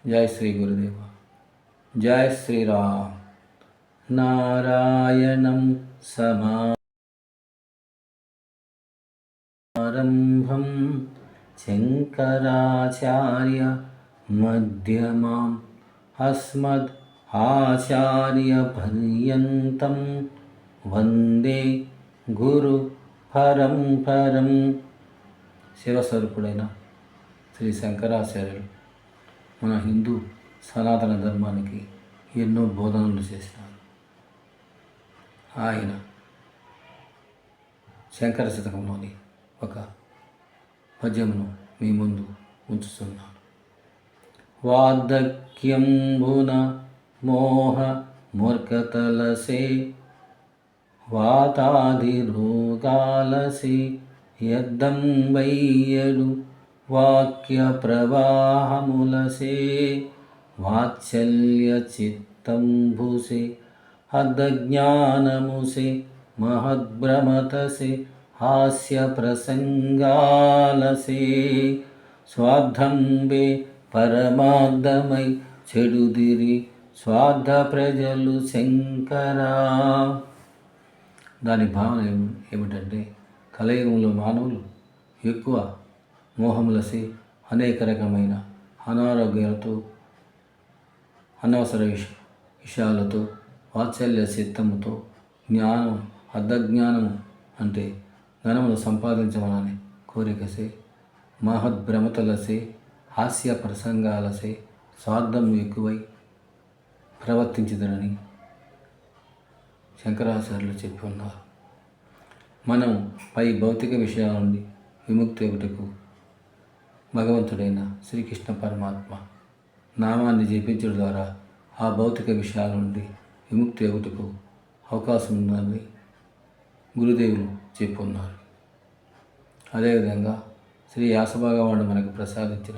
जय श्री गुरुदेव। जय श्री राम। नारायणं समारम्भं शङ्कराचार्य मध्यमाम् अस्मद् आचार्यपर्यन्तं వందే గురు పరంపరం. శివస్వరూపుడైన శ్రీ శంకరాచార్యులు మన హిందూ సనాతన ధర్మానికి ఎన్నో బోధనలు చేసినారు. ఆయన శంకర శతకంలోని ఒక పద్యమును మీ ముందు ఉంచుతున్నాను. వార్ధక్యంబున మోహ మూర్ఖతలసే వాతాదిరోగాలసే యద్దంబయ్యడు వాక్య ప్రవాహములసే వాత్సల్య చిత్తంభుసే అర్ధజ్ఞానముసే మహద్భ్రమతసే హాస్య ప్రసంగాలసే స్వార్థంబే పరమార్థమై చెడుదిరి స్వార్థ ప్రజలు శంకరా. దాని భావన ఏమిటంటే కలియుగంలో మానవులు ఎక్కువ మోహములసి అనేక రకమైన అనారోగ్యాలతో అనవసర విషయాలతో వాత్సల్య చిత్తముతో జ్ఞానం అర్ధజ్ఞానము అంటే ధనమును సంపాదించమని కోరికసే మహద్భ్రమతలసే హాస్య ప్రసంగాలసే స్వార్థం ఎక్కువై ప్రవర్తించదనని శంకరాచార్యులు చెప్పి ఉన్నారు. మనం పై భౌతిక విషయాల నుండి విముక్తి ఒకటకు భగవంతుడైన శ్రీకృష్ణ పరమాత్మ నామాన్ని జపించడం ద్వారా ఆ భౌతిక విషయాల నుండి విముక్తి ఒకటకు అవకాశం ఉందని గురుదేవులు చెప్పి ఉన్నారు. అదేవిధంగా శ్రీ వ్యాసభగవానుడు మనకు ప్రసాదించిన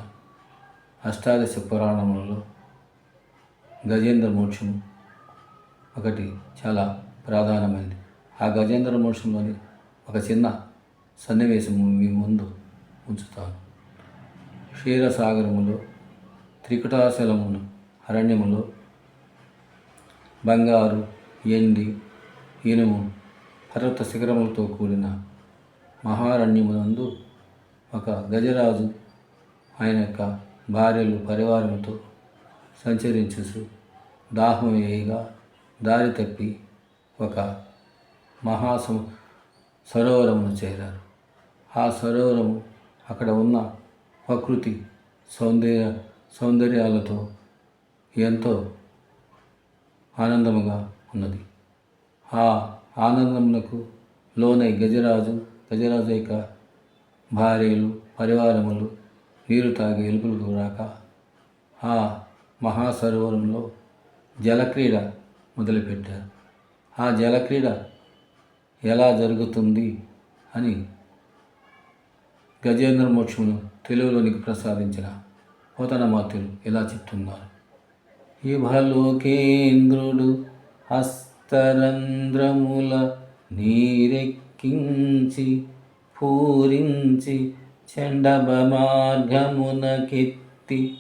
అష్టాదశ పురాణములలో గజేంద్ర మోక్షము ఒకటి చాలా ప్రధానమైనది. ఆ గజేంద్ర మోక్షంలోని ఒక చిన్న సన్నివేశము మీ ముందు ఉంచుతాను. క్షీరసాగరములో త్రికుటాచలమును అరణ్యములో బంగారు ఎండి ఇనుము పర్వత శిఖరములతో కూడిన మహారణ్యమునందు ఒక గజరాజు ఆయన యొక్క భార్యలు పరివారముతో సంచరించు దాహం వేయగా దారి తప్పి ఒక సరోవరమును చేరారు. ఆ సరోవరము అక్కడ ఉన్న ప్రకృతి సౌందర్యాలతో ఎంతో ఆనందముగా ఉన్నది. ఆ ఆనందమునకు లోనై గజరాజు యొక్క భార్యలు పరివారములు నీరు తాగి ఎలుపులకు రాక ఆ మహాసరోవరంలో జలక్రీడ మొదలుపెట్టారు. ఆ జలక్రీడ ఎలా జరుగుతుంది అని గజేంద్ర మోక్షమును తెలుగులోనికి ప్రసాదించిన పోతనమాత్యులు ఇలా చెప్తున్నారు. ఇభలోకేంద్రుడు హస్తరంధ్రముల నీరెక్కించి పూరించి చెండబ మార్గమునకెత్తి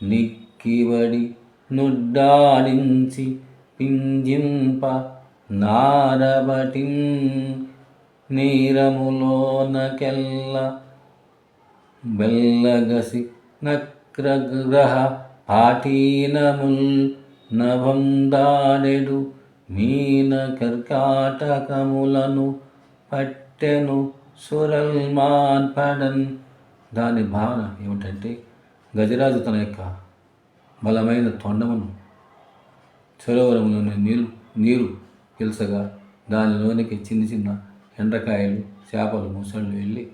నిక్కివడి నుడ్డాడించి పింజింప నారబటిం నీరములోనకెల్ల బెల్లగసి నక్రగ్రహ పాటీనముల్ నవందాడెడు మీన కర్కాటకములను పట్టెను సురల్మాన్పడన్. దాని భావన ఏమిటంటే గజరాజు తన యొక్క బలమైన తొండమును సరోవరంలోని నీరు పిలుసగా దానిలోనికి చిన్న చిన్న ఎండ్రకాయలు చేపలు ముసళ్ళు వెళ్ళి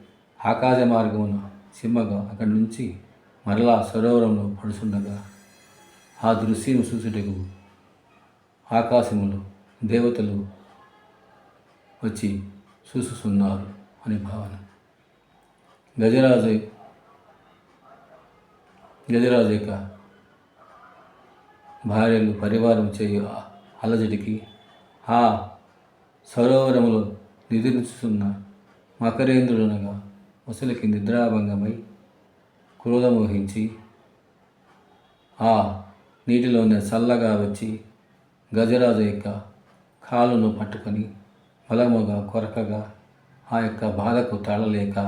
ఆకాశ మార్గమున సిమ్మగా అక్కడి నుంచి మరలా సరోవరంలో పడుచుండగా ఆ దృశ్యం చూసుటకు ఆకాశములో దేవతలు వచ్చి చూస్తున్నారు అని భావన. గజరాజు యొక్క భార్యలు పరివారం చేయు అలజడికి ఆ సరోవరములో నిద్రించుతున్న మకరేంద్రుడనగా ముసలికి నిద్రాభంగమై క్రోధమోహించి ఆ నీటిలోనే చల్లగా వచ్చి గజరాజు యొక్క కాలును పట్టుకొని బలముగా కొరకగా ఆ యొక్క బాధకు తాళలేక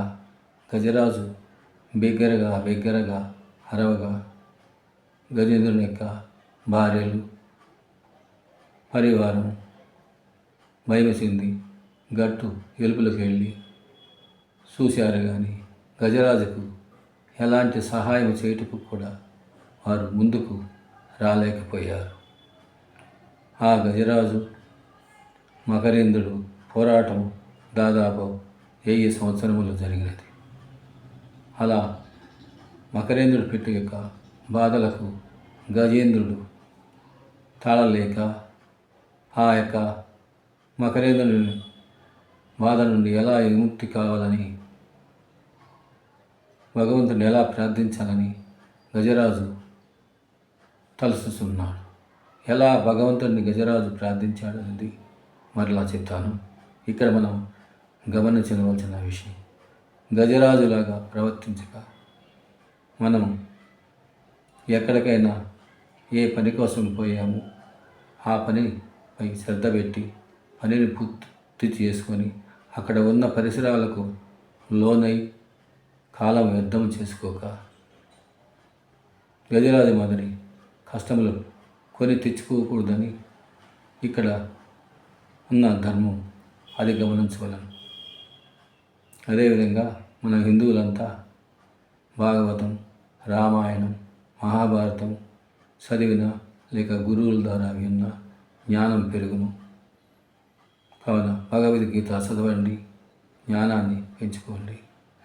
గజరాజు బిగ్గరగా అరవగా గజేంద్రుని యొక్క భార్యలు పరివారం భయమేసింది. గట్టు ఎలుపులకు వెళ్ళి చూశారు కానీ గజరాజుకు ఎలాంటి సహాయం చేయటకు కూడా వారు ముందుకు రాలేకపోయారు. ఆ గజరాజు మకరేంద్రుడు పోరాటం దాదాపు 1000 సంవత్సరములు జరిగినది. అలా మకరేంద్రుడు పెట్టు యొక్క బాధలకు గజేంద్రుడు తాళలేక ఆ యొక్క మకరేంద్రుని బాధ నుండి ఎలా విముక్తి కావాలని భగవంతుని ఎలా ప్రార్థించాలని గజరాజు తలుస్తున్నాడు. ఎలా భగవంతుడిని గజరాజు ప్రార్థించాడనేది మరలా చెప్తాను. ఇక్కడ మనం గమనించవలసిన విషయం, గజరాజులాగా ప్రవర్తించక మనం ఎక్కడికైనా ఏ పని కోసం పోయాము ఆ పనిపై శ్రద్ధ పెట్టి పనిని పూర్తి చేసుకొని అక్కడ ఉన్న పరిసరాలకు లోనై కాలం వ్యర్థం చేసుకోక గజరాజు మాదిరి కష్టములు కొని తెచ్చుకోకూడదని ఇక్కడ ఉన్న ధర్మం అది గమనించవలను. అదేవిధంగా మన హిందువులంతా భాగవతం, రామాయణం, మహాభారతం చదివిన లేక గురువుల ద్వారా విన్న జ్ఞానం పెరుగును. కావున భగవద్గీత చదవండి, జ్ఞానాన్ని పెంచుకోండి.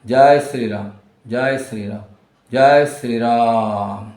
జై శ్రీరామ్, జై శ్రీరామ్, జై శ్రీరామ్.